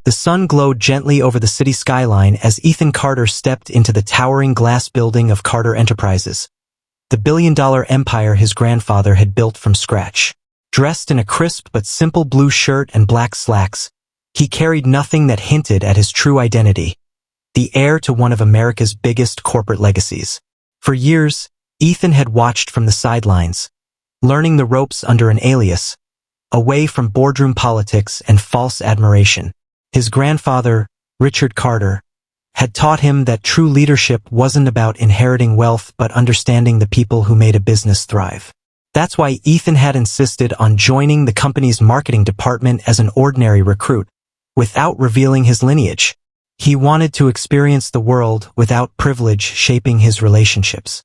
The sun glowed gently over the city skyline as Ethan Carter stepped into the towering glass building of Carter Enterprises, the billion-dollar empire his grandfather had built from scratch. Dressed in a crisp but simple blue shirt and black slacks, he carried nothing that hinted at his true identity, the heir to one of America's biggest corporate legacies. For years, Ethan had watched from the sidelines, learning the ropes under an alias, away from boardroom politics and false admiration. His grandfather, Richard Carter, had taught him that true leadership wasn't about inheriting wealth but understanding the people who made a business thrive. That's why Ethan had insisted on joining the company's marketing department as an ordinary recruit, without revealing his lineage. He wanted to experience the world without privilege shaping his relationships.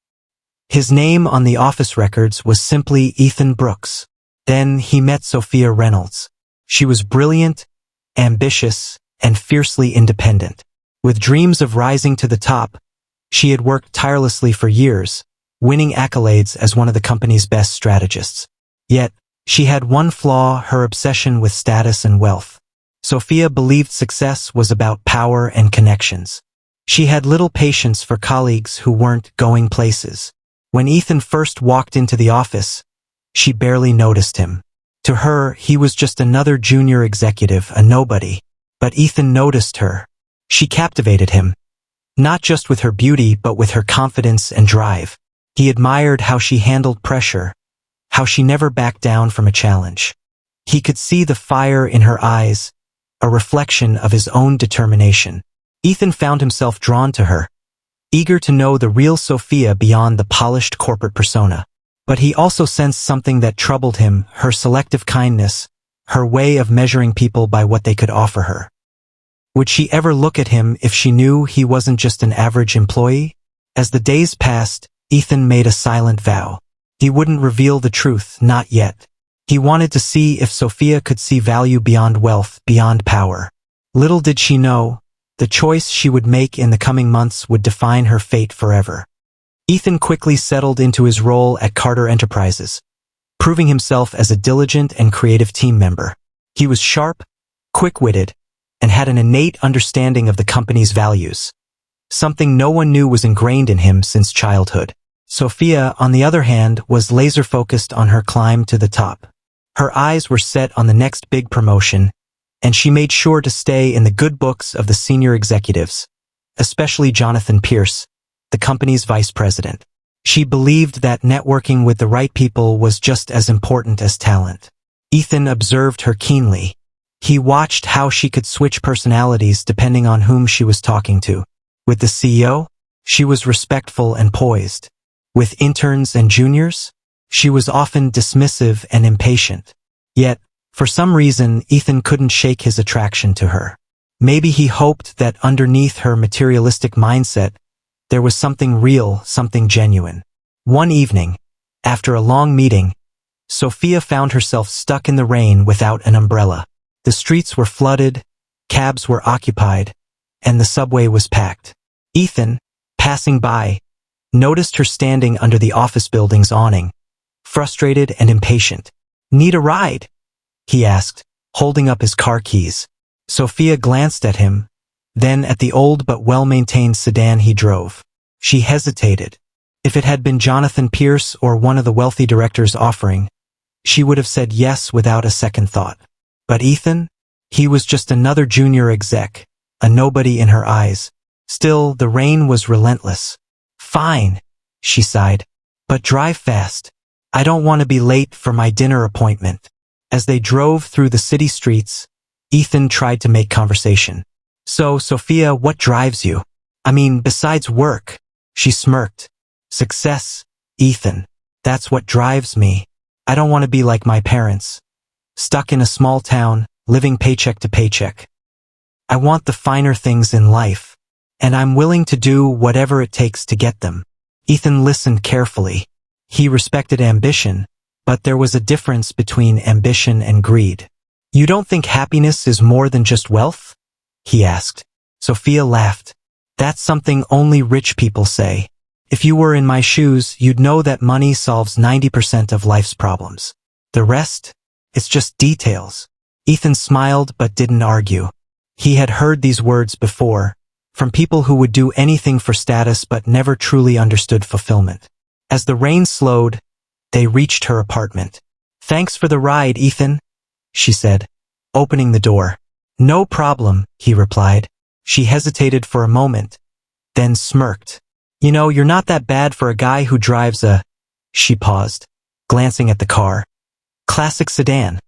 His name on the office records was simply Ethan Brooks. Then he met Sophia Reynolds. She was brilliant, ambitious, and fiercely independent. With dreams of rising to the top, she had worked tirelessly for years, winning accolades as one of the company's best strategists. Yet, she had one flaw: her obsession with status and wealth. Sophia believed success was about power and connections. She had little patience for colleagues who weren't going places. When Ethan first walked into the office, she barely noticed him. To her, he was just another junior executive, a nobody. But Ethan noticed her. She captivated him, not just with her beauty but with her confidence and drive. He admired how she handled pressure, how she never backed down from a challenge. He could see the fire in her eyes, a reflection of his own determination. Ethan found himself drawn to her, eager to know the real Sophia beyond the polished corporate persona. But he also sensed something that troubled him: her selective kindness, her way of measuring people by what they could offer her. Would she ever look at him if she knew he wasn't just an average employee? As the days passed, Ethan made a silent vow. He wouldn't reveal the truth, not yet. He wanted to see if Sophia could see value beyond wealth, beyond power. Little did she know, the choice she would make in the coming months would define her fate forever. Ethan quickly settled into his role at Carter Enterprises, proving himself as a diligent and creative team member. He was sharp, quick-witted, and had an innate understanding of the company's values, something no one knew was ingrained in him since childhood. Sophia, on the other hand, was laser-focused on her climb to the top. Her eyes were set on the next big promotion, and she made sure to stay in the good books of the senior executives, especially Jonathan Pierce, the company's vice president. She believed that networking with the right people was just as important as talent. Ethan observed her keenly. He watched how she could switch personalities depending on whom she was talking to. With the CEO, she was respectful and poised. With interns and juniors, she was often dismissive and impatient. Yet, for some reason, Ethan couldn't shake his attraction to her. Maybe he hoped that underneath her materialistic mindset, there was something real, something genuine. One evening, after a long meeting, Sophia found herself stuck in the rain without an umbrella. The streets were flooded, cabs were occupied, and the subway was packed. Ethan, passing by, noticed her standing under the office building's awning, frustrated and impatient. "Need a ride?" he asked, holding up his car keys. Sophia glanced at him, then at the old but well-maintained sedan he drove. She hesitated. If it had been Jonathan Pierce or one of the wealthy directors offering, she would have said yes without a second thought. But Ethan? He was just another junior exec, a nobody in her eyes. Still, the rain was relentless. "Fine," she sighed, "but drive fast. I don't want to be late for my dinner appointment." As they drove through the city streets, Ethan tried to make conversation. "So, Sophia, what drives you? I mean, besides work?" She smirked. "Success, Ethan. That's what drives me. I don't want to be like my parents, stuck in a small town, living paycheck to paycheck. I want the finer things in life, and I'm willing to do whatever it takes to get them." Ethan listened carefully. He respected ambition, but there was a difference between ambition and greed. "You don't think happiness is more than just wealth?" he asked. Sophia laughed. "That's something only rich people say. If you were in my shoes, you'd know that money solves 90% of life's problems. The rest? It's just details." Ethan smiled but didn't argue. He had heard these words before, from people who would do anything for status but never truly understood fulfillment. As the rain slowed, they reached her apartment. "Thanks for the ride, Ethan," she said, opening the door. "No problem," he replied. She hesitated for a moment, then smirked. "You know, you're not that bad for a guy who drives a—" She paused, glancing at the car. "Classic sedan."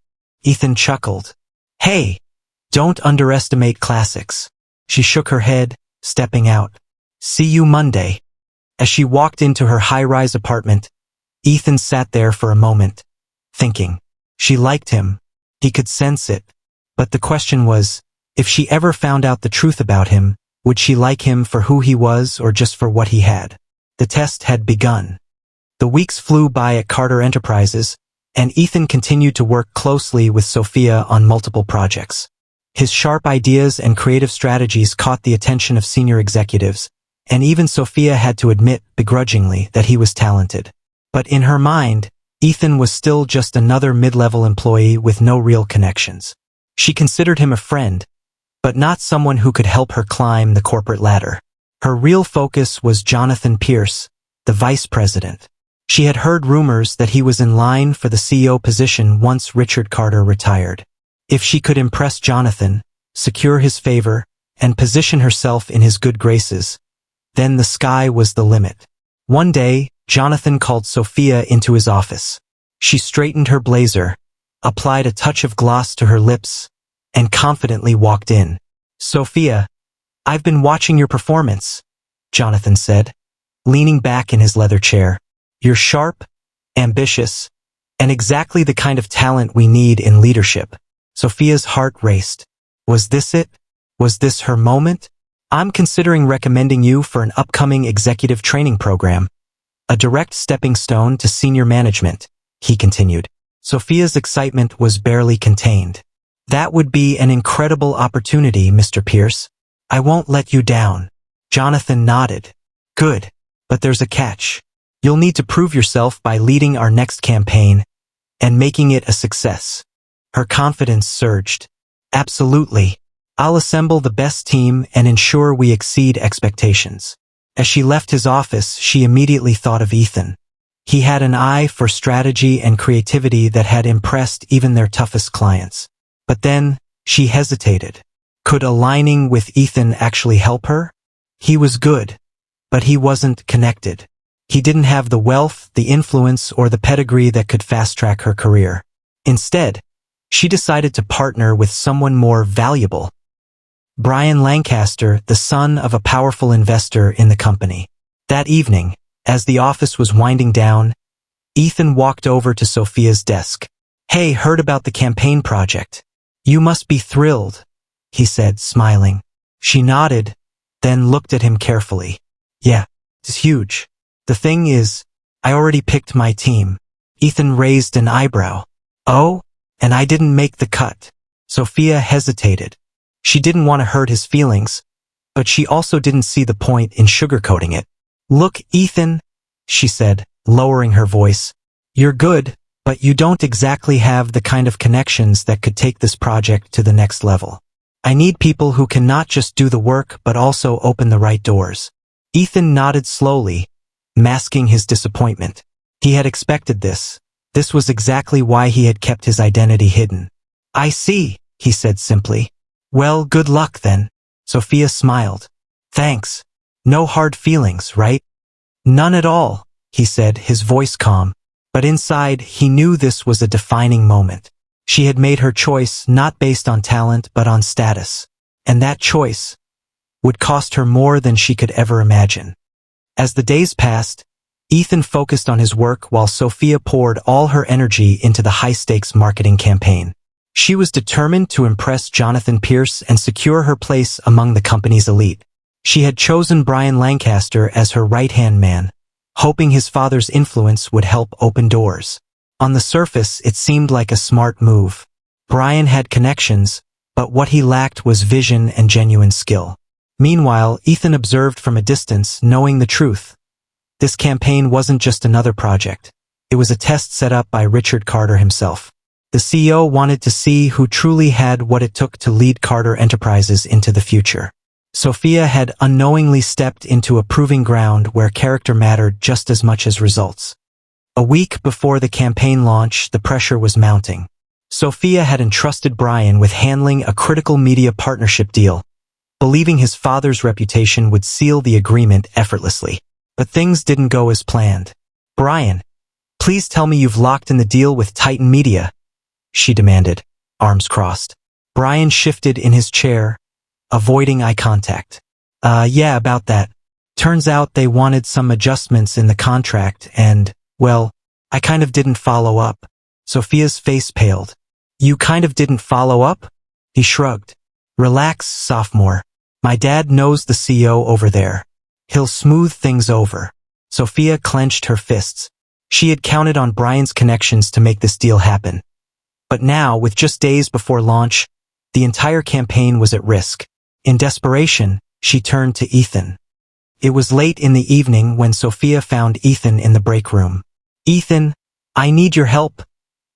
Ethan chuckled. "Hey, don't underestimate classics." She shook her head, stepping out. "See you Monday." As she walked into her high-rise apartment, Ethan sat there for a moment, thinking. She liked him. He could sense it. But the question was, if she ever found out the truth about him, would she like him for who he was or just for what he had? The test had begun. The weeks flew by at Carter Enterprises, and Ethan continued to work closely with Sophia on multiple projects. His sharp ideas and creative strategies caught the attention of senior executives, and even Sophia had to admit, begrudgingly, that he was talented. But in her mind, Ethan was still just another mid-level employee with no real connections. She considered him a friend, but not someone who could help her climb the corporate ladder. Her real focus was Jonathan Pierce, the vice president. She had heard rumors that he was in line for the CEO position once Richard Carter retired. If she could impress Jonathan, secure his favor, and position herself in his good graces, then the sky was the limit. One day, Jonathan called Sophia into his office. She straightened her blazer, applied a touch of gloss to her lips, and confidently walked in. "Sophia, I've been watching your performance," Jonathan said, leaning back in his leather chair. "You're sharp, ambitious, and exactly the kind of talent we need in leadership." Sophia's heart raced. Was this it? Was this her moment? "I'm considering recommending you for an upcoming executive training program. A direct stepping stone to senior management," he continued. Sophia's excitement was barely contained. "That would be an incredible opportunity, Mr. Pierce. I won't let you down." Jonathan nodded. "Good, but there's a catch. You'll need to prove yourself by leading our next campaign and making it a success." Her confidence surged. "Absolutely. I'll assemble the best team and ensure we exceed expectations." As she left his office, she immediately thought of Ethan. He had an eye for strategy and creativity that had impressed even their toughest clients. But then, she hesitated. Could aligning with Ethan actually help her? He was good, but he wasn't connected. He didn't have the wealth, the influence, or the pedigree that could fast-track her career. Instead, she decided to partner with someone more valuable. Brian Lancaster, the son of a powerful investor in the company. That evening, as the office was winding down, Ethan walked over to Sophia's desk. "Hey, heard about the campaign project. You must be thrilled," he said, smiling. She nodded, then looked at him carefully. "Yeah, it's huge. The thing is, I already picked my team." Ethan raised an eyebrow. "Oh? And I didn't make the cut." Sophia hesitated. She didn't want to hurt his feelings, but she also didn't see the point in sugarcoating it. "Look, Ethan," she said, lowering her voice. "You're good, but you don't exactly have the kind of connections that could take this project to the next level. I need people who can not just do the work but also open the right doors." Ethan nodded slowly, masking his disappointment. He had expected this. This was exactly why he had kept his identity hidden. "I see," he said simply. "Well, good luck then." Sophia smiled. "Thanks. No hard feelings, right?" "None at all," he said, his voice calm. But inside, he knew this was a defining moment. She had made her choice not based on talent but on status. And that choice would cost her more than she could ever imagine. As the days passed, Ethan focused on his work while Sophia poured all her energy into the high-stakes marketing campaign. She was determined to impress Jonathan Pierce and secure her place among the company's elite. She had chosen Brian Lancaster as her right-hand man, hoping his father's influence would help open doors. On the surface, it seemed like a smart move. Brian had connections, but what he lacked was vision and genuine skill. Meanwhile, Ethan observed from a distance, knowing the truth. This campaign wasn't just another project. It was a test set up by Richard Carter himself. The CEO wanted to see who truly had what it took to lead Carter Enterprises into the future. Sophia had unknowingly stepped into a proving ground where character mattered just as much as results. A week before the campaign launch, the pressure was mounting. Sophia had entrusted Brian with handling a critical media partnership deal, believing his father's reputation would seal the agreement effortlessly. But things didn't go as planned. "Brian, please tell me you've locked in the deal with Titan Media," she demanded, arms crossed. Brian shifted in his chair, avoiding eye contact. Yeah, about that. Turns out they wanted some adjustments in the contract and, well, I kind of didn't follow up." Sophia's face paled. "You kind of didn't follow up?" He shrugged. "Relax, sophomore. My dad knows the CEO over there. He'll smooth things over." Sophia clenched her fists. She had counted on Brian's connections to make this deal happen. But now, with just days before launch, the entire campaign was at risk. In desperation, she turned to Ethan. It was late in the evening when Sophia found Ethan in the break room. "Ethan, I need your help,"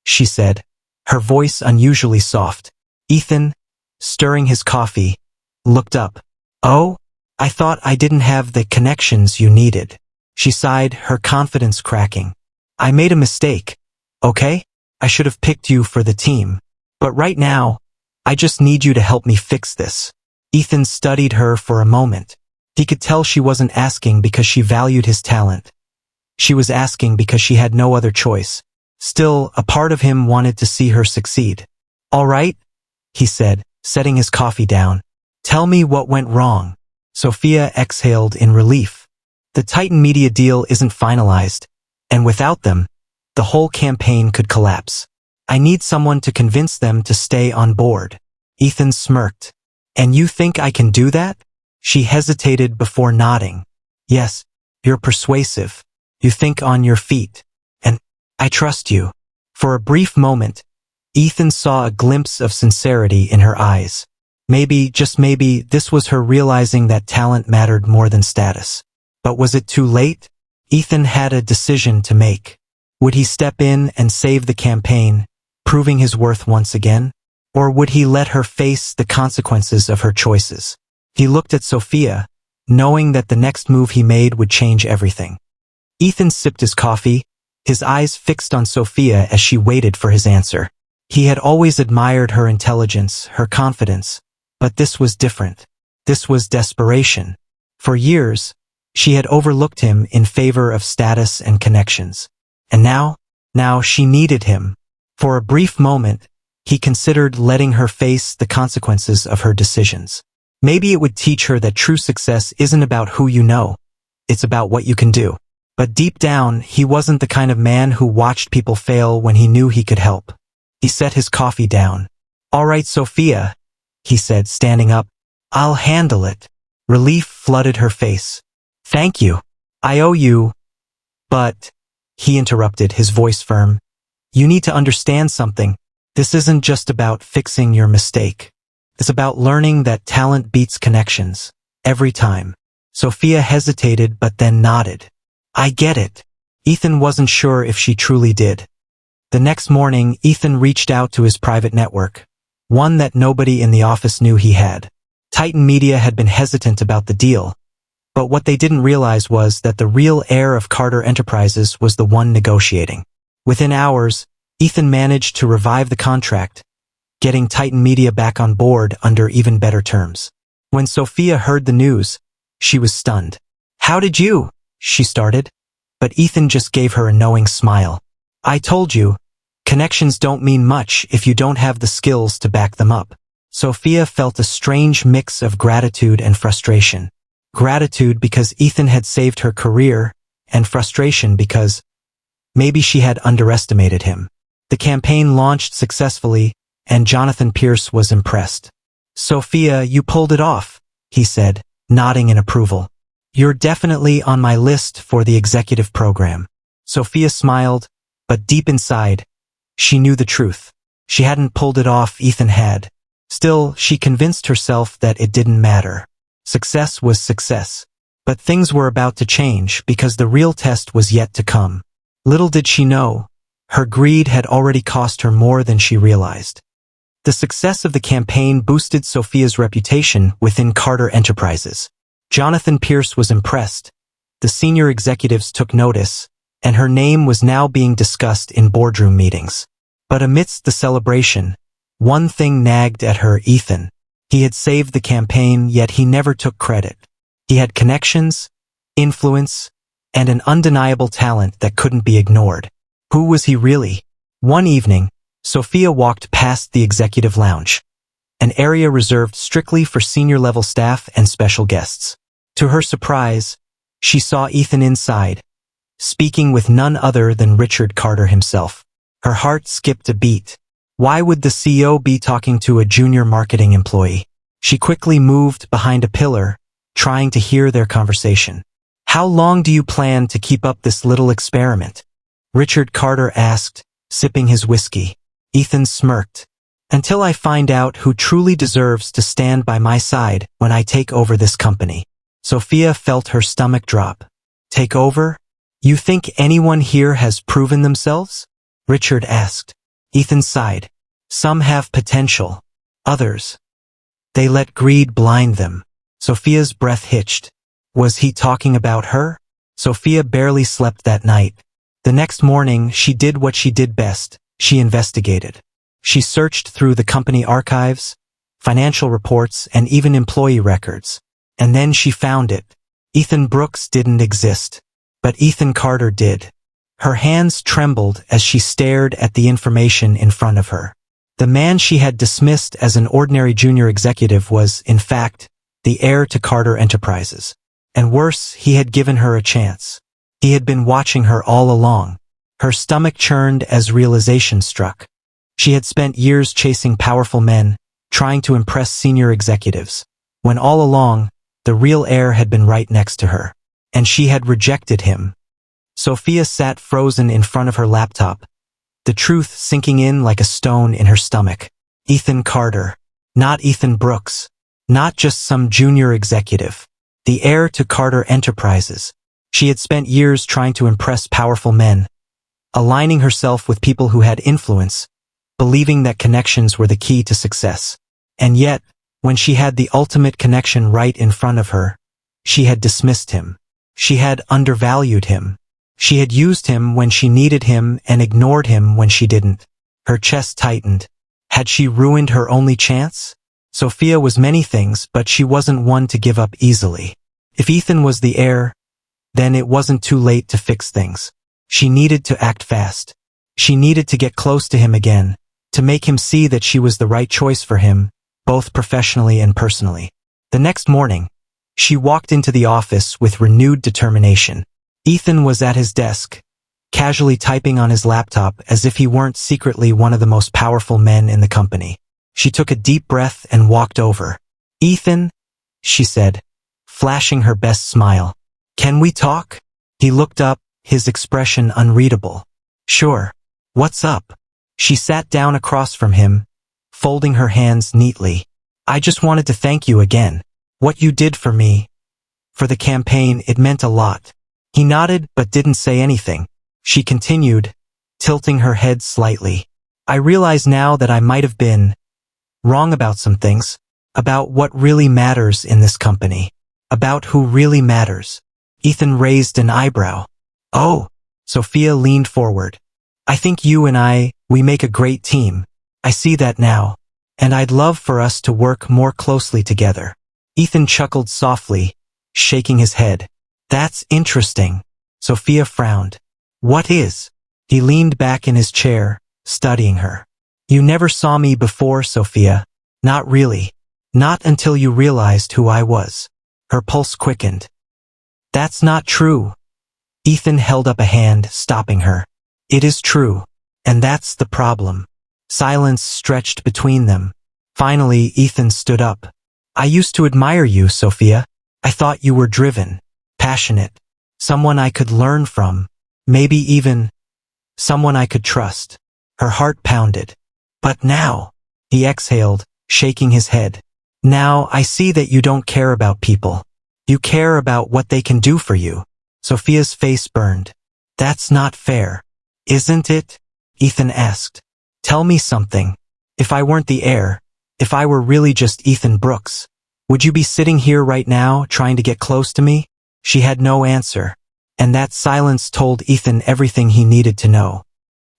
she said, her voice unusually soft. Ethan, stirring his coffee, looked up. "Oh, I thought I didn't have the connections you needed." She sighed, her confidence cracking. "I made a mistake, okay? I should have picked you for the team. But right now, I just need you to help me fix this." Ethan studied her for a moment. He could tell she wasn't asking because she valued his talent. She was asking because she had no other choice. Still, a part of him wanted to see her succeed. "All right," he said, setting his coffee down. "Tell me what went wrong." Sophia exhaled in relief. "The Titan Media deal isn't finalized, and without them, the whole campaign could collapse. I need someone to convince them to stay on board." Ethan smirked. "And you think I can do that?" She hesitated before nodding. "Yes, you're persuasive. You think on your feet. And I trust you." For a brief moment, Ethan saw a glimpse of sincerity in her eyes. Maybe, just maybe, this was her realizing that talent mattered more than status. But was it too late? Ethan had a decision to make. Would he step in and save the campaign, proving his worth once again? Or would he let her face the consequences of her choices? He looked at Sophia, knowing that the next move he made would change everything. Ethan sipped his coffee, his eyes fixed on Sophia as she waited for his answer. He had always admired her intelligence, her confidence, but this was different. This was desperation. For years, she had overlooked him in favor of status and connections. And now she needed him. For a brief moment, he considered letting her face the consequences of her decisions. Maybe it would teach her that true success isn't about who you know, it's about what you can do. But deep down, he wasn't the kind of man who watched people fail when he knew he could help. He set his coffee down. "All right, Sophia," he said, standing up. "I'll handle it." Relief flooded her face. "Thank you. I owe you." "But," he interrupted, his voice firm, "you need to understand something. This isn't just about fixing your mistake. It's about learning that talent beats connections. Every time." Sophia hesitated but then nodded. "I get it." Ethan wasn't sure if she truly did. The next morning, Ethan reached out to his private network, one that nobody in the office knew he had. Titan Media had been hesitant about the deal, but what they didn't realize was that the real heir of Carter Enterprises was the one negotiating. Within hours, Ethan managed to revive the contract, getting Titan Media back on board under even better terms. When Sophia heard the news, she was stunned. "How did you?" she started, but Ethan just gave her a knowing smile. "I told you, connections don't mean much if you don't have the skills to back them up." Sophia felt a strange mix of gratitude and frustration. Gratitude because Ethan had saved her career, and frustration because maybe she had underestimated him. The campaign launched successfully, and Jonathan Pierce was impressed. "Sophia, you pulled it off," he said, nodding in approval. "You're definitely on my list for the executive program." Sophia smiled, but deep inside, she knew the truth. She hadn't pulled it off, Ethan had. Still, she convinced herself that it didn't matter. Success was success. But things were about to change because the real test was yet to come. Little did she know, Her greed had already cost her more than she realized. The success of the campaign boosted Sophia's reputation within Carter Enterprises. Jonathan Pierce was impressed. The senior executives took notice, and her name was now being discussed in boardroom meetings. But amidst the celebration, one thing nagged at her: Ethan. He had saved the campaign, yet he never took credit. He had connections, influence, and an undeniable talent that couldn't be ignored. Who was he really? One evening, Sophia walked past the executive lounge, an area reserved strictly for senior-level staff and special guests. To her surprise, she saw Ethan inside, speaking with none other than Richard Carter himself. Her heart skipped a beat. Why would the CEO be talking to a junior marketing employee? She quickly moved behind a pillar, trying to hear their conversation. "How long do you plan to keep up this little experiment?" Richard Carter asked, sipping his whiskey. Ethan smirked. "Until I find out who truly deserves to stand by my side when I take over this company." Sophia felt her stomach drop. "Take over? You think anyone here has proven themselves?" Richard asked. Ethan sighed. "Some have potential. Others, they let greed blind them." Sophia's breath hitched. Was he talking about her? Sophia barely slept that night. The next morning, she did what she did best. She investigated. She searched through the company archives, financial reports, and even employee records. And then she found it. Ethan Brooks didn't exist. But Ethan Carter did. Her hands trembled as she stared at the information in front of her. The man she had dismissed as an ordinary junior executive was, in fact, the heir to Carter Enterprises. And worse, he had given her a chance. He had been watching her all along. Her stomach churned as realization struck. She had spent years chasing powerful men, trying to impress senior executives, when all along, the real heir had been right next to her. And she had rejected him. Sophia sat frozen in front of her laptop, the truth sinking in like a stone in her stomach. Ethan Carter. Not Ethan Brooks. Not just some junior executive. The heir to Carter Enterprises. She had spent years trying to impress powerful men, aligning herself with people who had influence, believing that connections were the key to success. And yet, when she had the ultimate connection right in front of her, she had dismissed him. She had undervalued him. She had used him when she needed him and ignored him when she didn't. Her chest tightened. Had she ruined her only chance? Sophia was many things, but she wasn't one to give up easily. If Ethan was the heir, then it wasn't too late to fix things. She needed to act fast. She needed to get close to him again, to make him see that she was the right choice for him, both professionally and personally. The next morning, she walked into the office with renewed determination. Ethan was at his desk, casually typing on his laptop as if he weren't secretly one of the most powerful men in the company. She took a deep breath and walked over. "Ethan," she said, flashing her best smile. "Can we talk?" He looked up, his expression unreadable. "Sure. What's up?" She sat down across from him, folding her hands neatly. "I just wanted to thank you again. What you did for me. For the campaign, it meant a lot." He nodded but didn't say anything. She continued, tilting her head slightly. "I realize now that I might have been wrong about some things, about what really matters in this company, about who really matters." Ethan raised an eyebrow. "Oh." Sophia leaned forward. "I think you and we make a great team. I see that now. And I'd love for us to work more closely together." Ethan chuckled softly, shaking his head. "That's interesting." Sophia frowned. "What is?" He leaned back in his chair, studying her. "You never saw me before, Sophia. Not really. Not until you realized who I was." Her pulse quickened. "That's not true." Ethan held up a hand, stopping her. "It is true. And that's the problem." Silence stretched between them. Finally, Ethan stood up. "I used to admire you, Sophia. I thought you were driven, passionate, someone I could learn from, maybe even someone I could trust." Her heart pounded. "But now," he exhaled, shaking his head. "Now I see that you don't care about people. You care about what they can do for you." Sophia's face burned. "That's not fair, isn't it?" Ethan asked. Tell me something. If I weren't the heir, if I were really just Ethan Brooks, would you be sitting here right now trying to get close to me? She had no answer, and that silence told Ethan everything he needed to know.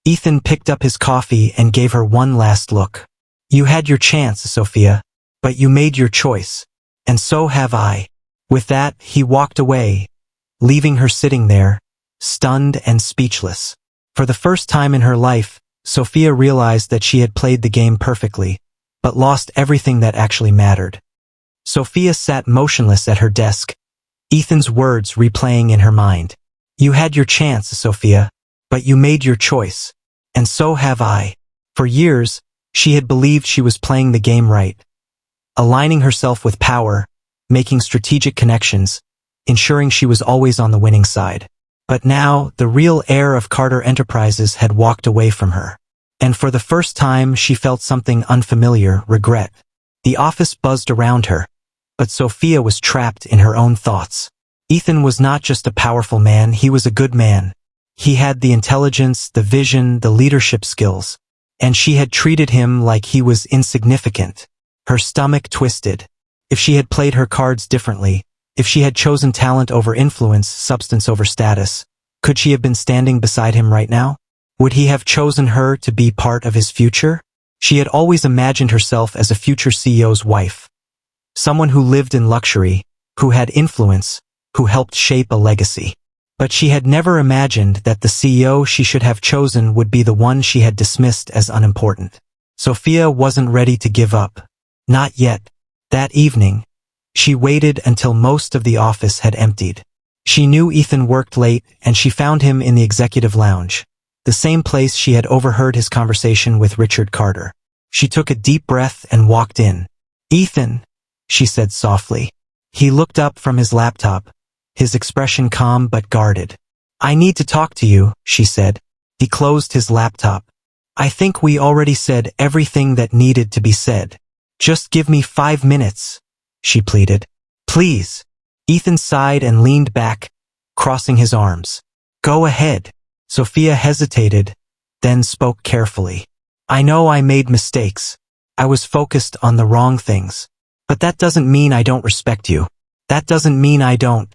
Ethan picked up his coffee and gave her one last look. You had your chance, Sophia, but you made your choice, and so have I. With that, he walked away, leaving her sitting there, stunned and speechless. For the first time in her life, Sophia realized that she had played the game perfectly, but lost everything that actually mattered. Sophia sat motionless at her desk, Ethan's words replaying in her mind. You had your chance, Sophia, but you made your choice, and so have I. For years, she had believed she was playing the game right, aligning herself with power, making strategic connections, ensuring she was always on the winning side. But now, the real heir of Carter Enterprises had walked away from her. And for the first time, she felt something unfamiliar, regret. The office buzzed around her, but Sophia was trapped in her own thoughts. Ethan was not just a powerful man, he was a good man. He had the intelligence, the vision, the leadership skills, and she had treated him like he was insignificant. Her stomach twisted. If she had played her cards differently, if she had chosen talent over influence, substance over status, could she have been standing beside him right now? Would he have chosen her to be part of his future? She had always imagined herself as a future CEO's wife. Someone who lived in luxury, who had influence, who helped shape a legacy. But she had never imagined that the CEO she should have chosen would be the one she had dismissed as unimportant. Sophia wasn't ready to give up. Not yet. That evening, she waited until most of the office had emptied. She knew Ethan worked late, and she found him in the executive lounge, the same place she had overheard his conversation with Richard Carter. She took a deep breath and walked in. Ethan, she said softly. He looked up from his laptop, his expression calm but guarded. I need to talk to you, she said. He closed his laptop. I think we already said everything that needed to be said. Just give me 5 minutes, she pleaded. Please. Ethan sighed and leaned back, crossing his arms. Go ahead. Sophia hesitated, then spoke carefully. I know I made mistakes. I was focused on the wrong things. But that doesn't mean I don't respect you. That doesn't mean I don't.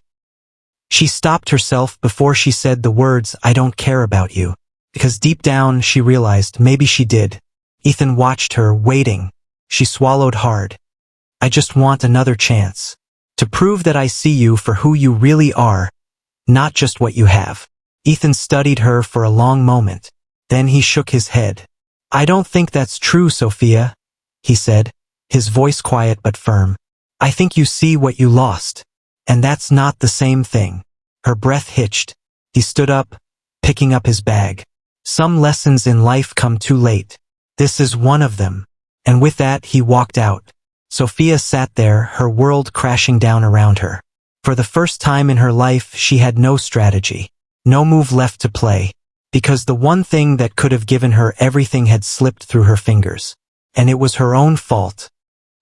She stopped herself before she said the words, I don't care about you, because deep down she realized maybe she did. Ethan watched her, waiting. She swallowed hard. I just want another chance. To prove that I see you for who you really are, not just what you have. Ethan studied her for a long moment. Then he shook his head. I don't think that's true, Sophia, he said, his voice quiet but firm. I think you see what you lost. And that's not the same thing. Her breath hitched. He stood up, picking up his bag. Some lessons in life come too late. This is one of them. And with that, he walked out. Sophia sat there, her world crashing down around her. For the first time in her life, she had no strategy, no move left to play, because the one thing that could have given her everything had slipped through her fingers. And it was her own fault.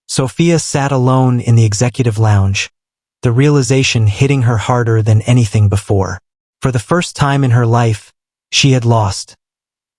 Sophia sat alone in the executive lounge, the realization hitting her harder than anything before. For the first time in her life, she had lost.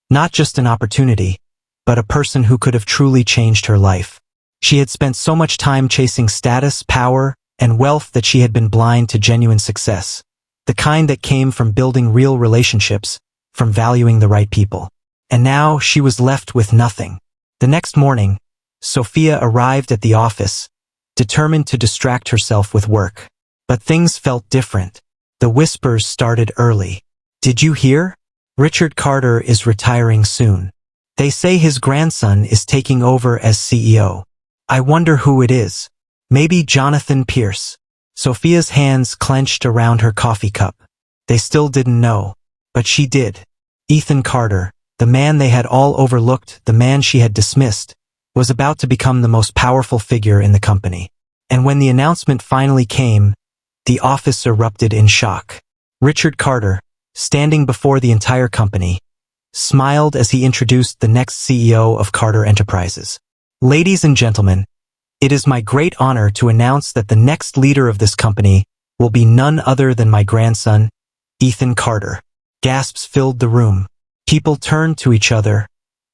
Not just an opportunity, but a person who could have truly changed her life. She had spent so much time chasing status, power, and wealth that she had been blind to genuine success. The kind that came from building real relationships, from valuing the right people. And now she was left with nothing. The next morning, Sophia arrived at the office, determined to distract herself with work. But things felt different. The whispers started early. Did you hear? Richard Carter is retiring soon. They say his grandson is taking over as CEO. I wonder who it is. Maybe Jonathan Pierce. Sophia's hands clenched around her coffee cup. They still didn't know, but she did. Ethan Carter, the man they had all overlooked, the man she had dismissed, was about to become the most powerful figure in the company. And when the announcement finally came, the office erupted in shock. Richard Carter, standing before the entire company, smiled as he introduced the next CEO of Carter Enterprises. Ladies and gentlemen, it is my great honor to announce that the next leader of this company will be none other than my grandson, Ethan Carter. Gasps filled the room. People turned to each other,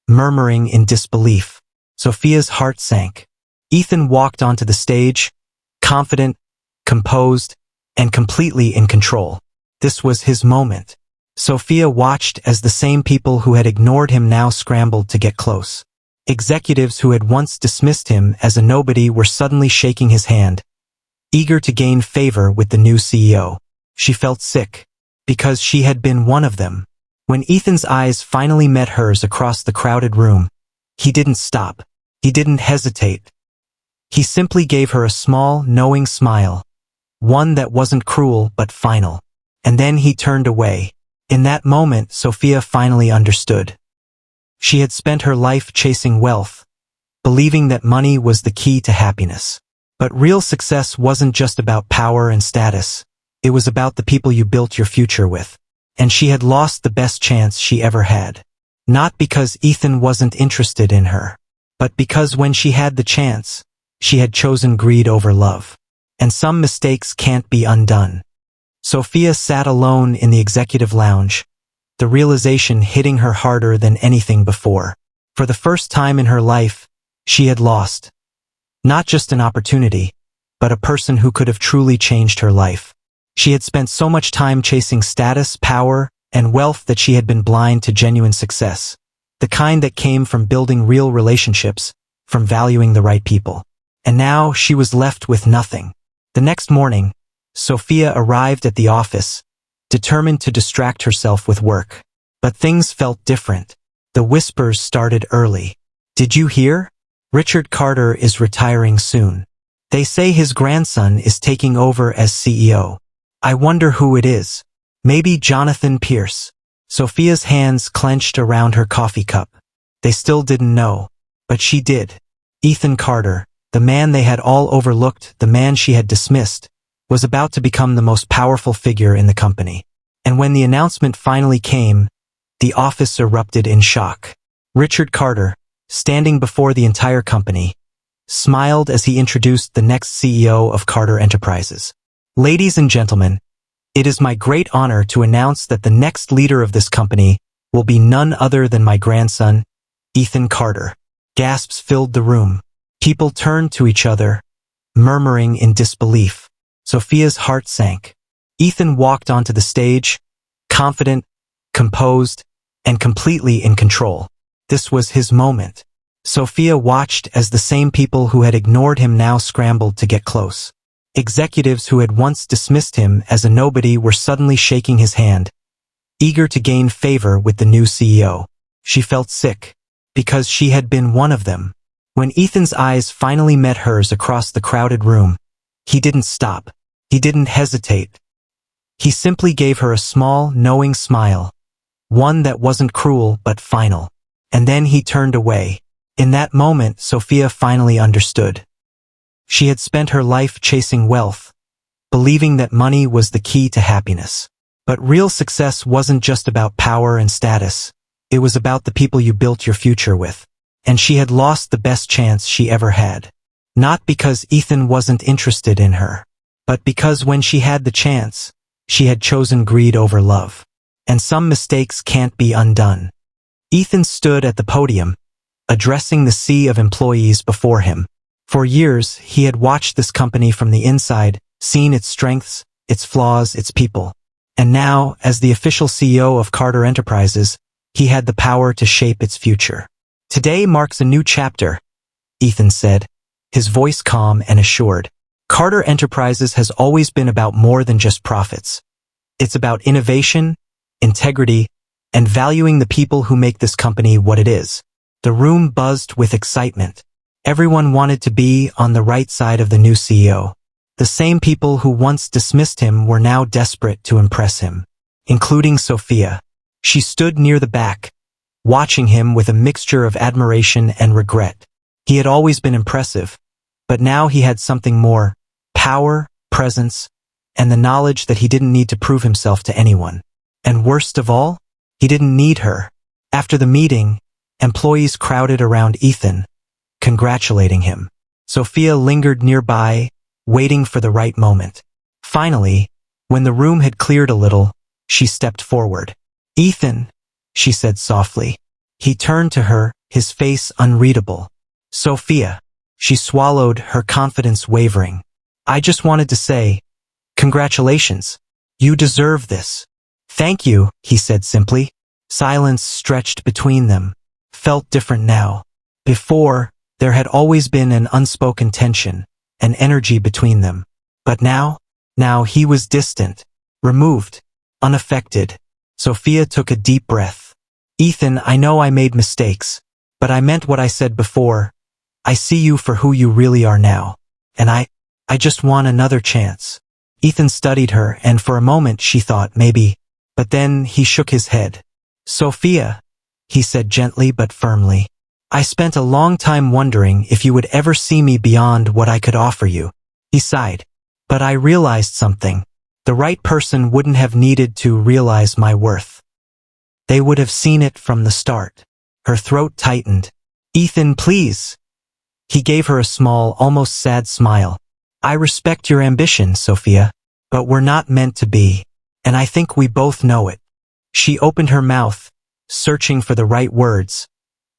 murmuring in disbelief. Sophia's heart sank. Ethan walked onto the stage, confident, composed, and completely in control. This was his moment. Sophia watched as the same people who had ignored him now scrambled to get close. Executives who had once dismissed him as a nobody were suddenly shaking his hand, eager to gain favor with the new CEO. She felt sick, because she had been one of them. When Ethan's eyes finally met hers across the crowded room, he didn't stop. He didn't hesitate. He simply gave her a small, knowing smile, one that wasn't cruel but final. And then he turned away. In that moment, Sophia finally understood. She had spent her life chasing wealth, believing that money was the key to happiness. But real success wasn't just about power and status. It was about the people you built your future with. And she had lost the best chance she ever had. Not because Ethan wasn't interested in her, but because when she had the chance, she had chosen greed over love. And some mistakes can't be undone. Sophia sat alone in the executive lounge, the realization hitting her harder than anything before. For the first time in her life, she had lost. Not just an opportunity, but a person who could have truly changed her life. She had spent so much time chasing status, power, and wealth that she had been blind to genuine success. The kind that came from building real relationships, from valuing the right people. And now she was left with nothing. The next morning, Sophia arrived at the office, determined to distract herself with work. But things felt different. The whispers started early. Did you hear? Richard Carter is retiring soon. They say his grandson is taking over as CEO. I wonder who it is. Maybe Jonathan Pierce. Sophia's hands clenched around her coffee cup. They still didn't know, but she did. Ethan Carter, the man they had all overlooked, the man she had dismissed, was about to become the most powerful figure in the company. And when the announcement finally came, the office erupted in shock. Richard Carter, standing before the entire company, smiled as he introduced the next CEO of Carter Enterprises. Ladies and gentlemen, it is my great honor to announce that the next leader of this company will be none other than my grandson, Ethan Carter. Gasps filled the room. People turned to each other, murmuring in disbelief. Sophia's heart sank. Ethan walked onto the stage, confident, composed, and completely in control. This was his moment. Sophia watched as the same people who had ignored him now scrambled to get close. Executives who had once dismissed him as a nobody were suddenly shaking his hand, eager to gain favor with the new CEO. She felt sick, because she had been one of them. When Ethan's eyes finally met hers across the crowded room, he didn't stop. He didn't hesitate. He simply gave her a small, knowing smile, one that wasn't cruel but final. And then he turned away. In that moment, Sophia finally understood. She had spent her life chasing wealth, believing that money was the key to happiness. But real success wasn't just about power and status. It was about the people you built your future with. And she had lost the best chance she ever had. Not because Ethan wasn't interested in her, but because when she had the chance, she had chosen greed over love. And some mistakes can't be undone. Ethan stood at the podium, addressing the sea of employees before him. For years, he had watched this company from the inside, seen its strengths, its flaws, its people. And now, as the official CEO of Carter Enterprises, he had the power to shape its future. Today marks a new chapter, Ethan said, his voice calm and assured. Carter Enterprises has always been about more than just profits. It's about innovation, integrity, and valuing the people who make this company what it is. The room buzzed with excitement. Everyone wanted to be on the right side of the new CEO. The same people who once dismissed him were now desperate to impress him, including Sophia. She stood near the back, watching him with a mixture of admiration and regret. He had always been impressive, but now he had something more: power, presence, and the knowledge that he didn't need to prove himself to anyone. And worst of all, he didn't need her. After the meeting, employees crowded around Ethan, congratulating him. Sophia lingered nearby, waiting for the right moment. Finally, when the room had cleared a little, she stepped forward. Ethan, she said softly. He turned to her, his face unreadable. Sophia. She swallowed, her confidence wavering. I just wanted to say, congratulations. You deserve this. Thank you, he said simply. Silence stretched between them. Felt different now. Before, there had always been an unspoken tension, an energy between them. But now he was distant, removed, unaffected. Sophia took a deep breath. Ethan, I know I made mistakes, but I meant what I said before. I see you for who you really are now. And I just want another chance. Ethan studied her, and for a moment she thought maybe, but then he shook his head. Sophia, he said gently but firmly, I spent a long time wondering if you would ever see me beyond what I could offer you. He sighed. But I realized something. The right person wouldn't have needed to realize my worth. They would have seen it from the start. Her throat tightened. Ethan, please. He gave her a small, almost sad smile. I respect your ambition, Sophia, but we're not meant to be, and I think we both know it. She opened her mouth, searching for the right words,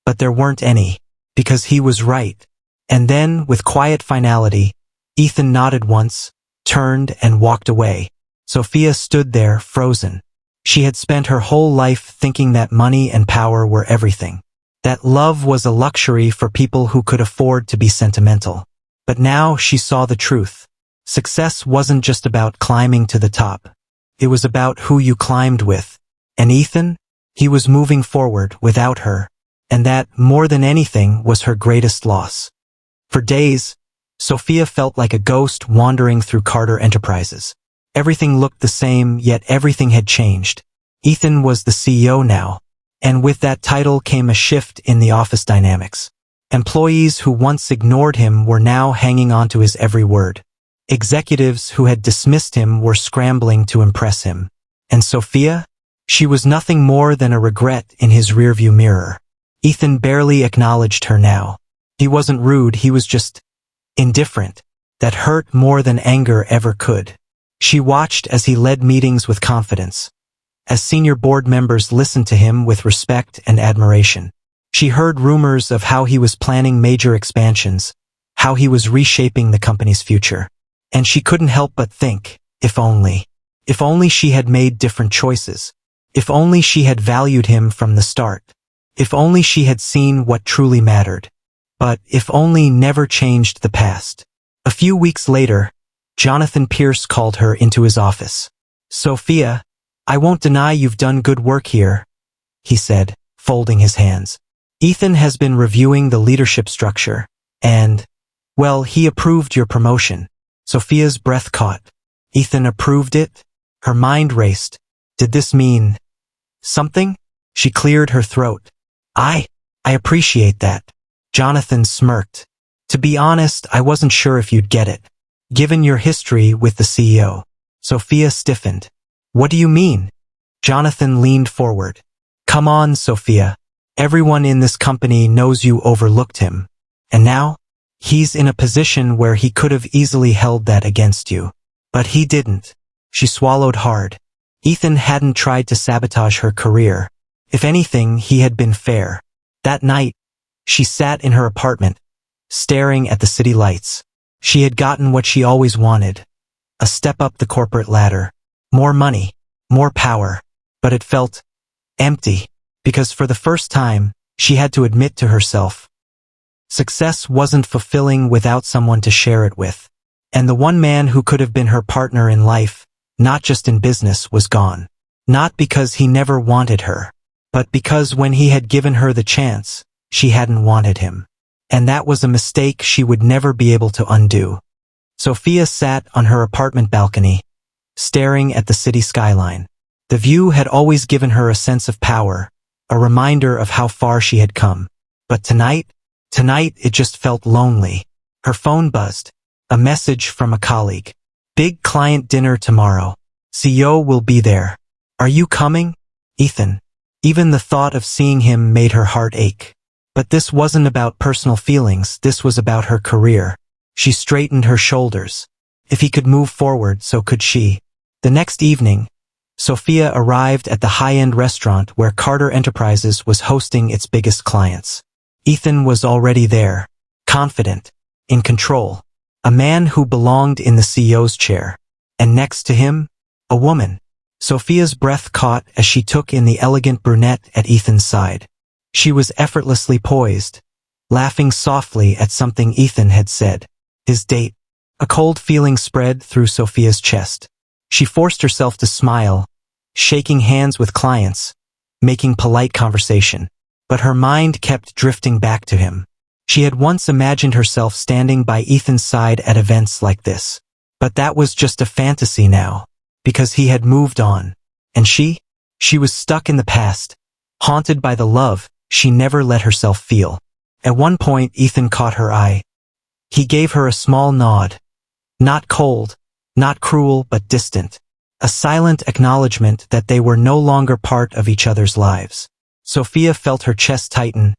but there weren't any, because he was right. And then, with quiet finality, Ethan nodded once, turned and walked away. Sophia stood there, frozen. She had spent her whole life thinking that money and power were everything, that love was a luxury for people who could afford to be sentimental. But now she saw the truth. Success wasn't just about climbing to the top. It was about who you climbed with. And Ethan? He was moving forward without her. And that, more than anything, was her greatest loss. For days, Sophia felt like a ghost wandering through Carter Enterprises. Everything looked the same, yet everything had changed. Ethan was the CEO now, and with that title came a shift in the office dynamics. Employees who once ignored him were now hanging on to his every word. Executives who had dismissed him were scrambling to impress him. And Sophia? She was nothing more than a regret in his rearview mirror. Ethan barely acknowledged her now. He wasn't rude, he was just indifferent. That hurt more than anger ever could. She watched as he led meetings with confidence, as senior board members listened to him with respect and admiration. She heard rumors of how he was planning major expansions, how he was reshaping the company's future. And she couldn't help but think, if only she had made different choices. If only she had valued him from the start. If only she had seen what truly mattered. But if only never changed the past. A few weeks later, Jonathan Pierce called her into his office. Sophia, I won't deny you've done good work here, he said, folding his hands. Ethan has been reviewing the leadership structure, and, well, he approved your promotion. Sophia's breath caught. Ethan approved it? Her mind raced. Did this mean something? She cleared her throat. I appreciate that. Jonathan smirked. To be honest, I wasn't sure if you'd get it. Given your history with the CEO. Sophia stiffened. What do you mean? Jonathan leaned forward. Come on, Sophia. Everyone in this company knows you overlooked him. And now? He's in a position where he could have easily held that against you. But he didn't. She swallowed hard. Ethan hadn't tried to sabotage her career. If anything, he had been fair. That night, she sat in her apartment, staring at the city lights. She had gotten what she always wanted. A step up the corporate ladder. More money. More power. But it felt empty, because for the first time, she had to admit to herself, success wasn't fulfilling without someone to share it with. And the one man who could have been her partner in life, not just in business, was gone. Not because he never wanted her, but because when he had given her the chance, she hadn't wanted him. And that was a mistake she would never be able to undo. Sophia sat on her apartment balcony, staring at the city skyline. The view had always given her a sense of power, a reminder of how far she had come. But tonight it just felt lonely. Her phone buzzed. A message from a colleague. Big client dinner tomorrow. CEO will be there. Are you coming? Ethan. Even the thought of seeing him made her heart ache. But this wasn't about personal feelings, this was about her career. She straightened her shoulders. If he could move forward, so could she. The next evening, Sophia arrived at the high-end restaurant where Carter Enterprises was hosting its biggest clients. Ethan was already there, confident, in control, a man who belonged in the CEO's chair. And next to him, a woman. Sophia's breath caught as she took in the elegant brunette at Ethan's side. She was effortlessly poised, laughing softly at something Ethan had said. His date. A cold feeling spread through Sophia's chest. She forced herself to smile, shaking hands with clients, making polite conversation. But her mind kept drifting back to him. She had once imagined herself standing by Ethan's side at events like this. But that was just a fantasy now, because he had moved on. And she was stuck in the past, haunted by the love she never let herself feel. At one point, Ethan caught her eye. He gave her a small nod. Not cold, not cruel, but distant. A silent acknowledgement that they were no longer part of each other's lives. Sophia felt her chest tighten,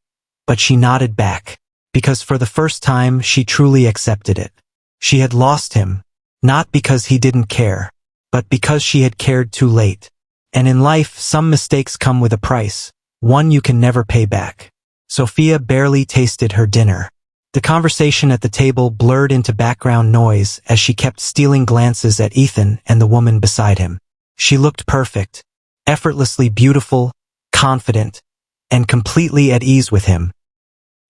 but she nodded back, because for the first time she truly accepted it. She had lost him, not because he didn't care, but because she had cared too late. And in life, some mistakes come with a price, one you can never pay back. Sophia barely tasted her dinner. The conversation at the table blurred into background noise as she kept stealing glances at Ethan and the woman beside him. She looked perfect, effortlessly beautiful, confident, and completely at ease with him.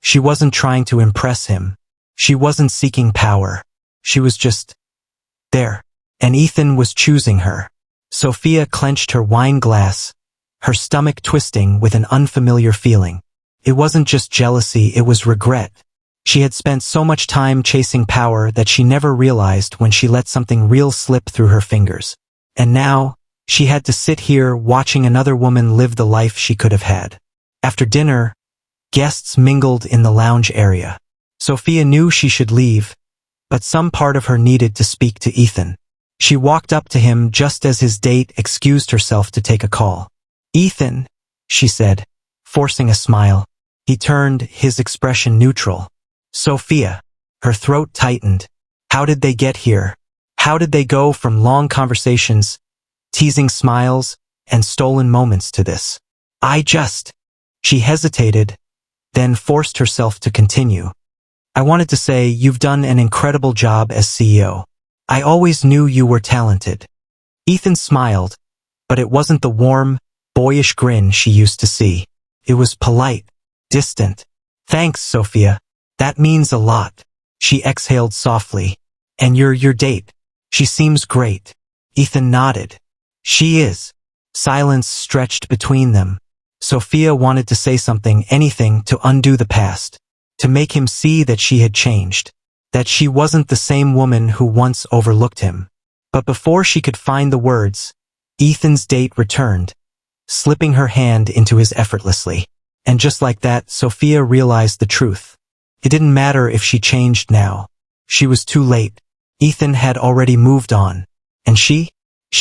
She wasn't trying to impress him. She wasn't seeking power. She was just there. And Ethan was choosing her. Sophia clenched her wine glass, her stomach twisting with an unfamiliar feeling. It wasn't just jealousy, it was regret. She had spent so much time chasing power that she never realized when she let something real slip through her fingers. And now, she had to sit here watching another woman live the life she could have had. After dinner, guests mingled in the lounge area. Sophia knew she should leave, but some part of her needed to speak to Ethan. She walked up to him just as his date excused herself to take a call. "Ethan," she said, forcing a smile. He turned, his expression neutral. "Sophia." Her throat tightened. How did they get here? How did they go from long conversations, teasing smiles, and stolen moments to this? She hesitated, then forced herself to continue. "I wanted to say you've done an incredible job as CEO. I always knew you were talented." Ethan smiled, but it wasn't the warm, boyish grin she used to see. It was polite, distant. "Thanks, Sophia. That means a lot." She exhaled softly. "And your date. She seems great." Ethan nodded. "She is." Silence stretched between them. Sophia wanted to say something, anything, to undo the past, to make him see that she had changed, that she wasn't the same woman who once overlooked him. But before she could find the words, Ethan's date returned, slipping her hand into his effortlessly. And just like that, Sophia realized the truth. It didn't matter if she changed now. She was too late. Ethan had already moved on. And she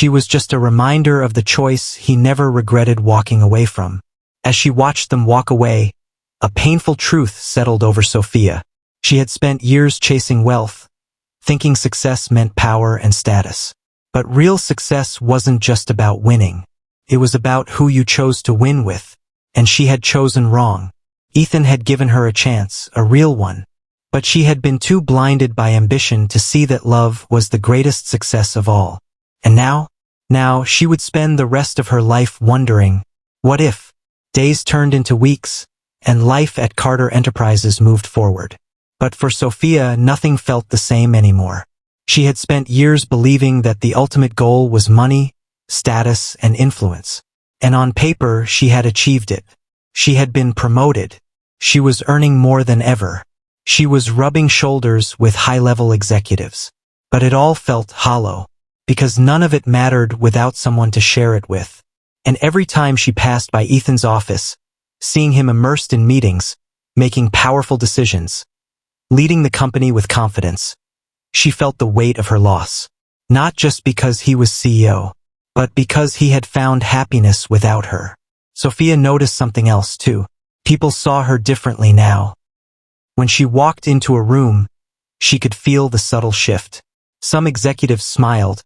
was just a reminder of the choice he never regretted walking away from. As she watched them walk away, a painful truth settled over Sophia. She had spent years chasing wealth, thinking success meant power and status. But real success wasn't just about winning. It was about who you chose to win with. And she had chosen wrong. Ethan had given her a chance, a real one. But she had been too blinded by ambition to see that love was the greatest success of all. And now she would spend the rest of her life wondering, what if? Days turned into weeks, and life at Carter Enterprises moved forward. But for Sophia, nothing felt the same anymore. She had spent years believing that the ultimate goal was money, status, and influence. And on paper, she had achieved it. She had been promoted. She was earning more than ever. She was rubbing shoulders with high-level executives. But it all felt hollow, because none of it mattered without someone to share it with. And every time she passed by Ethan's office, seeing him immersed in meetings, making powerful decisions, leading the company with confidence, she felt the weight of her loss. Not just because he was CEO, but because he had found happiness without her. Sophia noticed something else too. People saw her differently now. When she walked into a room, she could feel the subtle shift. Some executives smiled,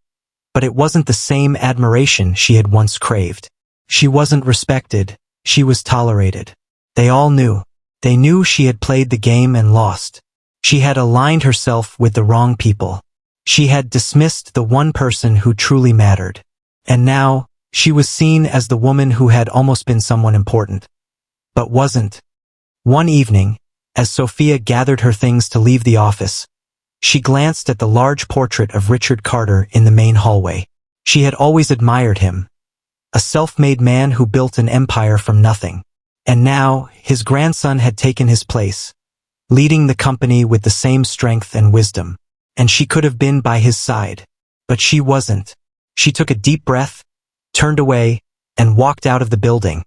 but it wasn't the same admiration she had once craved. She wasn't respected, she was tolerated. They all knew. They knew she had played the game and lost. She had aligned herself with the wrong people. She had dismissed the one person who truly mattered. And now, she was seen as the woman who had almost been someone important, but wasn't. One evening, as Sophia gathered her things to leave the office, she glanced at the large portrait of Richard Carter in the main hallway. She had always admired him. A self-made man who built an empire from nothing. And now, his grandson had taken his place, leading the company with the same strength and wisdom. And she could have been by his side. But she wasn't. She took a deep breath, turned away, and walked out of the building,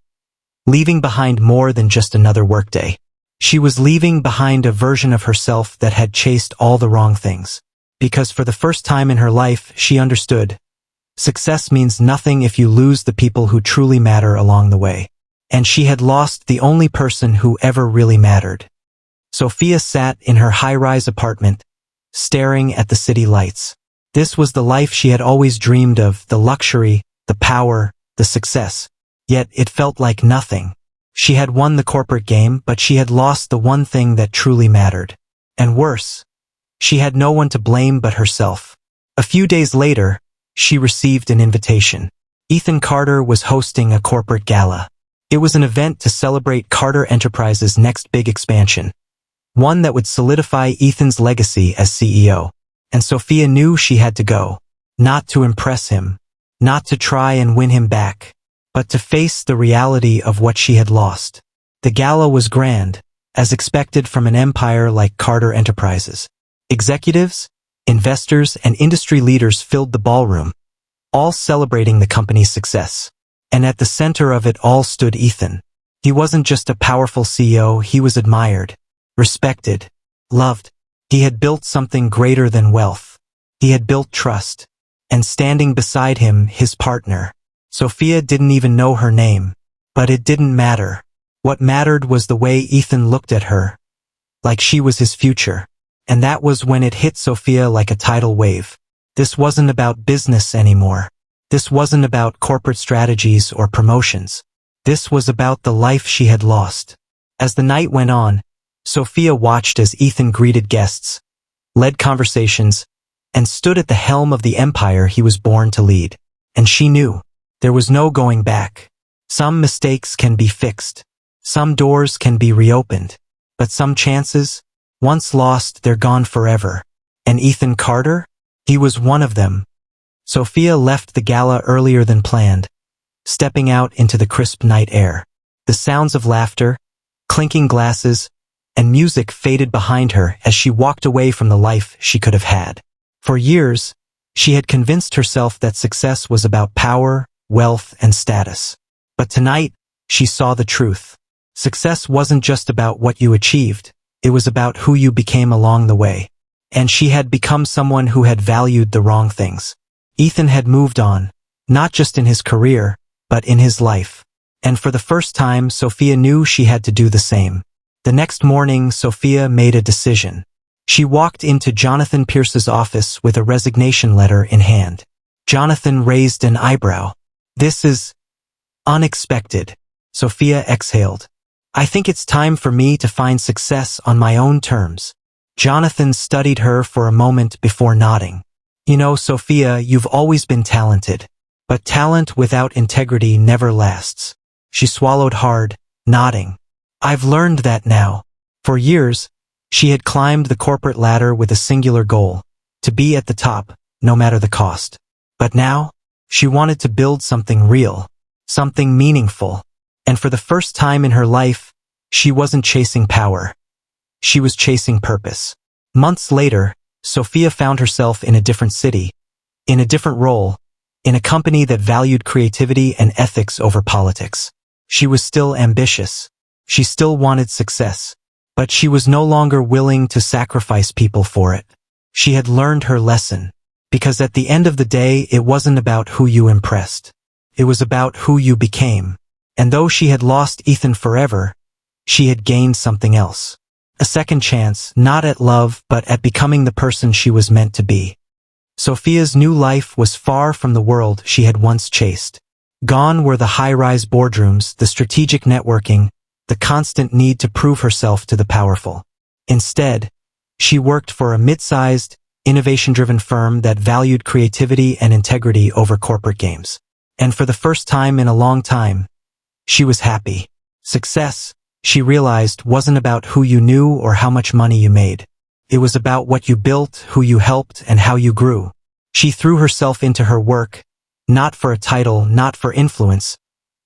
leaving behind more than just another workday. She was leaving behind a version of herself that had chased all the wrong things. Because for the first time in her life, she understood. Success means nothing if you lose the people who truly matter along the way. And she had lost the only person who ever really mattered. Sophia sat in her high-rise apartment, staring at the city lights. This was the life she had always dreamed of, the luxury, the power, the success. Yet it felt like nothing. She had won the corporate game, but she had lost the one thing that truly mattered. And worse, she had no one to blame but herself. A few days later, she received an invitation. Ethan Carter was hosting a corporate gala. It was an event to celebrate Carter Enterprises' next big expansion. One that would solidify Ethan's legacy as CEO. And Sophia knew she had to go. Not to impress him. Not to try and win him back. But to face the reality of what she had lost. The gala was grand, as expected from an empire like Carter Enterprises. Executives, investors, and industry leaders filled the ballroom, all celebrating the company's success. And at the center of it all stood Ethan. He wasn't just a powerful CEO, he was admired, respected, loved. He had built something greater than wealth. He had built trust. And standing beside him, his partner. Sophia didn't even know her name. But it didn't matter. What mattered was the way Ethan looked at her. Like she was his future. And that was when it hit Sophia like a tidal wave. This wasn't about business anymore. This wasn't about corporate strategies or promotions. This was about the life she had lost. As the night went on, Sophia watched as Ethan greeted guests, led conversations, and stood at the helm of the empire he was born to lead. And she knew. There was no going back. Some mistakes can be fixed. Some doors can be reopened. But some chances, once lost, they're gone forever. And Ethan Carter? He was one of them. Sophia left the gala earlier than planned, stepping out into the crisp night air. The sounds of laughter, clinking glasses, and music faded behind her as she walked away from the life she could have had. For years, she had convinced herself that success was about power, wealth, and status. But tonight, she saw the truth. Success wasn't just about what you achieved, it was about who you became along the way. And she had become someone who had valued the wrong things. Ethan had moved on, not just in his career, but in his life. And for the first time, Sophia knew she had to do the same. The next morning, Sophia made a decision. She walked into Jonathan Pierce's office with a resignation letter in hand. Jonathan raised an eyebrow. "This is unexpected." Sophia exhaled. "I think it's time for me to find success on my own terms." Jonathan studied her for a moment before nodding. "You know, Sophia, you've always been talented. But talent without integrity never lasts." She swallowed hard, nodding. "I've learned that now." For years, she had climbed the corporate ladder with a singular goal, to be at the top, no matter the cost. But now, she wanted to build something real, something meaningful. And for the first time in her life, she wasn't chasing power. She was chasing purpose. Months later, Sophia found herself in a different city, in a different role, in a company that valued creativity and ethics over politics. She was still ambitious. She still wanted success. But she was no longer willing to sacrifice people for it. She had learned her lesson. Because at the end of the day, it wasn't about who you impressed. It was about who you became. And though she had lost Ethan forever, she had gained something else. A second chance, not at love, but at becoming the person she was meant to be. Sophia's new life was far from the world she had once chased. Gone were the high-rise boardrooms, the strategic networking, the constant need to prove herself to the powerful. Instead, she worked for a mid-sized, innovation-driven firm that valued creativity and integrity over corporate games. And for the first time in a long time, she was happy. Success, she realized, wasn't about who you knew or how much money you made. It was about what you built, who you helped, and how you grew. She threw herself into her work, not for a title, not for influence,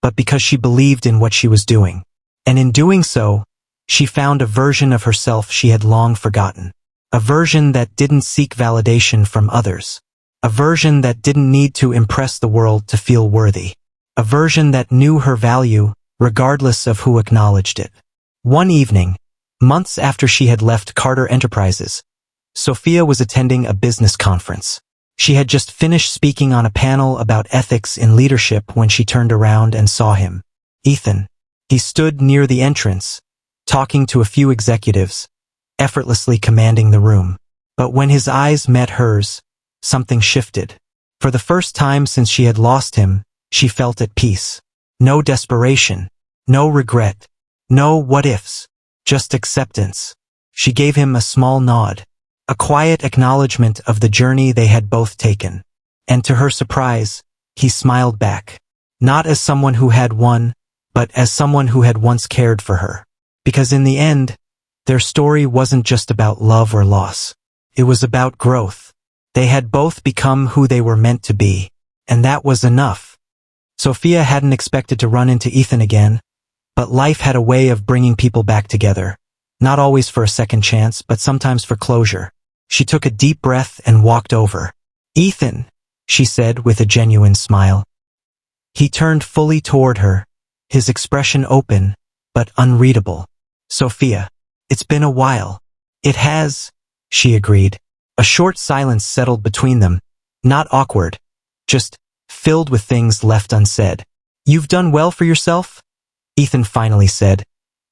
but because she believed in what she was doing. And in doing so, she found a version of herself she had long forgotten. A version that didn't seek validation from others. A version that didn't need to impress the world to feel worthy. A version that knew her value, regardless of who acknowledged it. One evening, months after she had left Carter Enterprises, Sophia was attending a business conference. She had just finished speaking on a panel about ethics in leadership when she turned around and saw him. Ethan. He stood near the entrance, talking to a few executives, effortlessly commanding the room. But when his eyes met hers, something shifted. For the first time since she had lost him, she felt at peace. No desperation, no regret, no what-ifs, just acceptance. She gave him a small nod, a quiet acknowledgement of the journey they had both taken. And to her surprise, he smiled back. Not as someone who had won, but as someone who had once cared for her. Because in the end, their story wasn't just about love or loss. It was about growth. They had both become who they were meant to be, and that was enough. Sophia hadn't expected to run into Ethan again, but life had a way of bringing people back together. Not always for a second chance, but sometimes for closure. She took a deep breath and walked over. "Ethan," she said with a genuine smile. He turned fully toward her, his expression open, but unreadable. "Sophia, it's been a while." "It has," she agreed. A short silence settled between them, not awkward, just filled with things left unsaid. "You've done well for yourself?" Ethan finally said,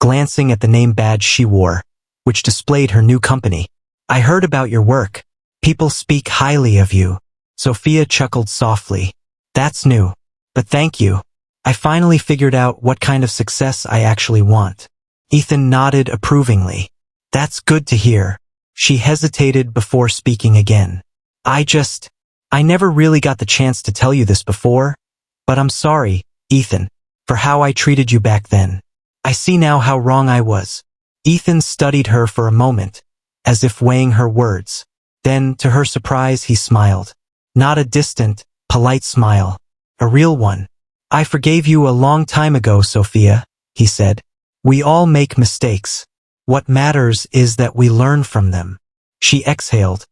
glancing at the name badge she wore, which displayed her new company. "I heard about your work. People speak highly of you." Sophia chuckled softly. "That's new. But thank you. I finally figured out what kind of success I actually want." Ethan nodded approvingly. "That's good to hear." She hesitated before speaking again. I never really got the chance to tell you this before, but I'm sorry, Ethan, for how I treated you back then. I see now how wrong I was." Ethan studied her for a moment, as if weighing her words. Then, to her surprise, he smiled. Not a distant, polite smile. A real one. "I forgave you a long time ago, Sophia," he said. "We all make mistakes. What matters is that we learn from them." She exhaled,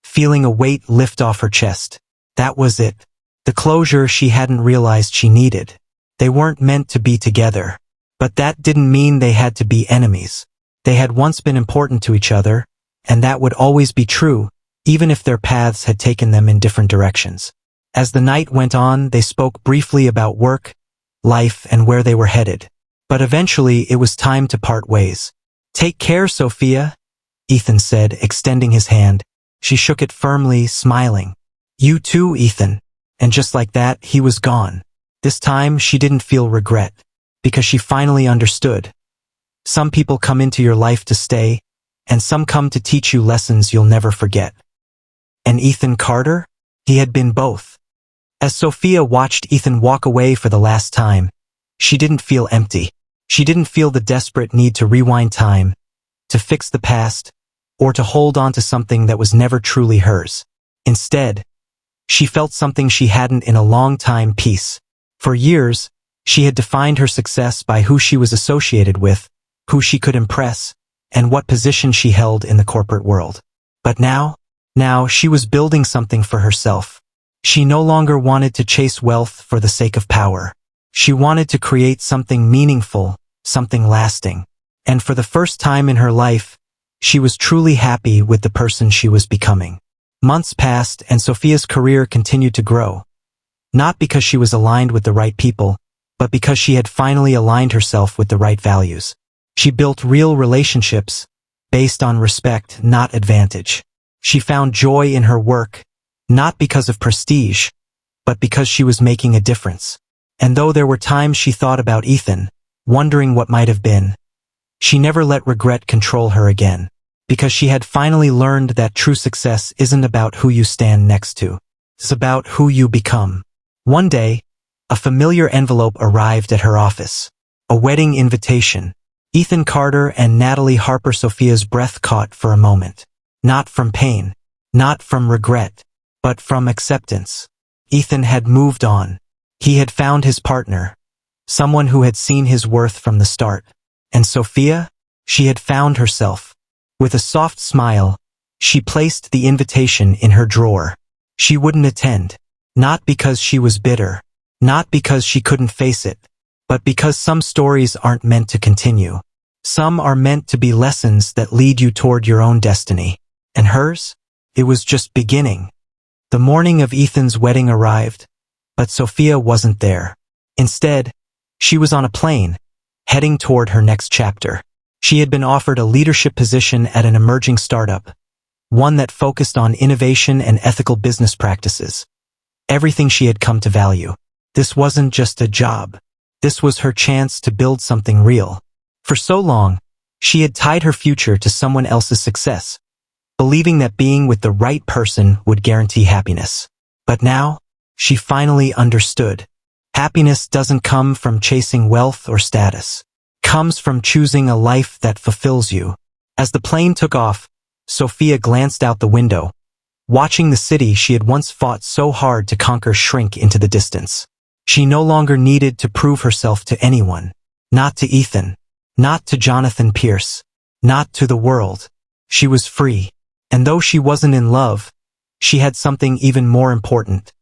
feeling a weight lift off her chest. That was it. The closure she hadn't realized she needed. They weren't meant to be together. But that didn't mean they had to be enemies. They had once been important to each other, and that would always be true, even if their paths had taken them in different directions. As the night went on, they spoke briefly about work, life, and where they were headed. But eventually, it was time to part ways. "Take care, Sophia," Ethan said, extending his hand. She shook it firmly, smiling. "You too, Ethan." And just like that, he was gone. This time, she didn't feel regret, because she finally understood. Some people come into your life to stay, and some come to teach you lessons you'll never forget. And Ethan Carter? He had been both. As Sophia watched Ethan walk away for the last time, she didn't feel empty. She didn't feel the desperate need to rewind time, to fix the past, or to hold on to something that was never truly hers. Instead, she felt something she hadn't in a long time: peace. For years, she had defined her success by who she was associated with, who she could impress, and what position she held in the corporate world. But now she was building something for herself. She no longer wanted to chase wealth for the sake of power. She wanted to create something meaningful, something lasting. And for the first time in her life, she was truly happy with the person she was becoming. Months passed and Sophia's career continued to grow. Not because she was aligned with the right people, but because she had finally aligned herself with the right values. She built real relationships, based on respect, not advantage. She found joy in her work, not because of prestige, but because she was making a difference. And though there were times she thought about Ethan, wondering what might have been, she never let regret control her again, because she had finally learned that true success isn't about who you stand next to. It's about who you become. One day, a familiar envelope arrived at her office. A wedding invitation. Ethan Carter and Natalie Harper. Sophia's breath caught for a moment. Not from pain, not from regret, but from acceptance. Ethan had moved on. He had found his partner, someone who had seen his worth from the start. And Sophia? She had found herself. With a soft smile, she placed the invitation in her drawer. She wouldn't attend, not because she was bitter, not because she couldn't face it, but because some stories aren't meant to continue. Some are meant to be lessons that lead you toward your own destiny. And hers? It was just beginning. The morning of Ethan's wedding arrived, but Sophia wasn't there. Instead, she was on a plane, heading toward her next chapter. She had been offered a leadership position at an emerging startup, one that focused on innovation and ethical business practices. Everything she had come to value. This wasn't just a job. This was her chance to build something real. For so long, she had tied her future to someone else's success, believing that being with the right person would guarantee happiness. But now, she finally understood. Happiness doesn't come from chasing wealth or status. It comes from choosing a life that fulfills you. As the plane took off, Sophia glanced out the window, watching the city she had once fought so hard to conquer shrink into the distance. She no longer needed to prove herself to anyone. Not to Ethan. Not to Jonathan Pierce. Not to the world. She was free. And though she wasn't in love, she had something even more important.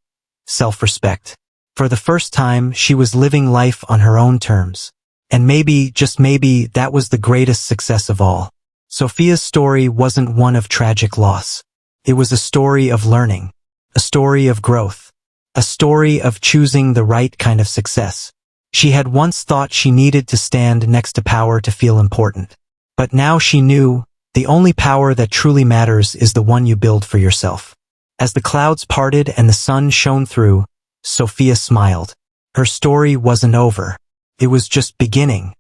Self-respect. For the first time, she was living life on her own terms. And maybe, just maybe, that was the greatest success of all. Sophia's story wasn't one of tragic loss. It was a story of learning. A story of growth. A story of choosing the right kind of success. She had once thought she needed to stand next to power to feel important. But now she knew the only power that truly matters is the one you build for yourself. As the clouds parted and the sun shone through, Sophia smiled. Her story wasn't over. It was just beginning.